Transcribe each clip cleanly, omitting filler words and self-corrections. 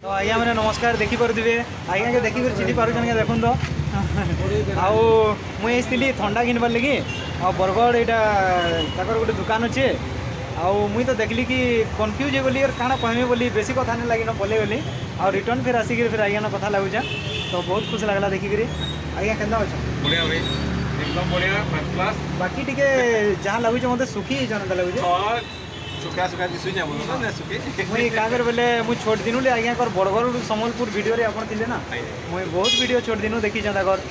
तो आज्ञा मैंने नमस्कार देखी पारे आज्ञा के देखिक चिन्ह पार्छ देखुन तो आउ मुझे थंडा किनबार लगी आ बरगढ़ यहाँ गोटे दुकान अच्छे आउ मुई तो देखली कि कन्फ्यूज होगली और काଣା कहमी बोली बेसी कथा नहीं लगी बोले गली आ रिटर्न फिर आसिक फिर आज्ञा कथा लगुचा तो बहुत खुश लगला देखिक आज्ञा केन्दा अच्छा बढ़िया भाई एकदम बढ़िया फर्स्ट क्लास बाकी टिके जहाँ लगुचे मते सुखी जनता लगुचे सुखा सुखा दिसु जा बोलो ना सुखी मुई का कर बोले मु छोट दिनु ले आज्ञा कर बड़गढ़ सम्बलपुर वीडियो रे आपण थिले ना मुई बहुत वीडियो छोट दिनु देखि जा कर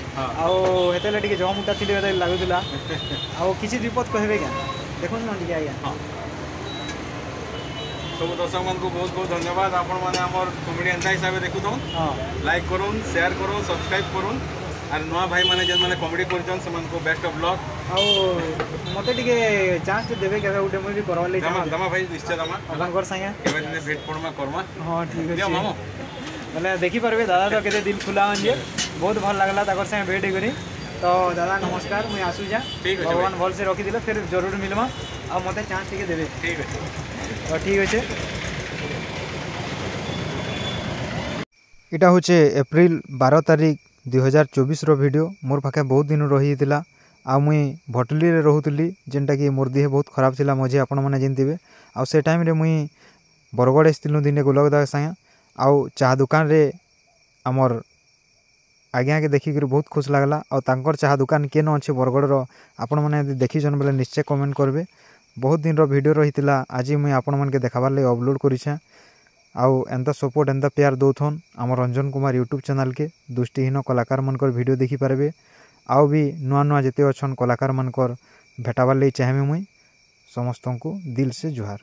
आउ हेतेले टिके जमुटा थिले हेते लागुतला आउ किछि विपद कहबे क्या देखुन न टिके आज्ञा सब दर्शक मान को बहुत बहुत धन्यवाद आपण माने हमर कॉमेडी एंता हिसाब देखु तो लाइक करूँ शेयर करूँ सब्सक्राइब करूँ और नुआ भाई माने जन माने कॉमेडी करजन समान को बेस्ट ऑफ लक आउ मते टिके चांस देबे केबे उठे मुई भी करवा ले दमा भाई निश्चय दमा अपन कर संगे केबे दिन भेट पड़मा करमा हां ठीक है मामो बोले देखि परबे दादा तो केते दिल खुला हन जे बहुत भल लागला ताकर संगे भेट करी तो दादा नमस्कार मुई आसु जा भगवान भल से रखी दिले फिर जरूर मिलमा आ मते चांस टिके देबे ठीक है ठीक अच्छे इटा होचे एप्रिल 12 तारीख 2024 रो वीडियो मोर पाखे बहुत दिन रही थिला आ मुई भटली रे रहूतली जेनटा कि मोर देह बहुत खराब थिला मझे आपण माने जिनतिबे आ से टाइम रे मुई बरगढ़ स्थिलु दिने गोलक दा संगे आउ चाह दुकान रे हमर आज्ञा के देखि कर बहुत खुश लागला आ तांकर चाह दुकान केन अछि बरगढ़ रो आपण माने देखि जन बेले निश्चय कमेंट करबे बहुत दिन रो वीडियो रही आज मुई आपण मन के देखाबार ले अपलोड करिछे आउ एंता सपोर्ट एंता प्यार दौथन आम रंजन कुमार यूट्यूब चैनल के दृष्टिहीन कलाकार मनकर वीडियो देखि पारबे आउ भी नुआ नुआ जेते अछन कलाकार मनकर भेटाबार ले चाहेमे मुई समस्त को दिल से जुहार।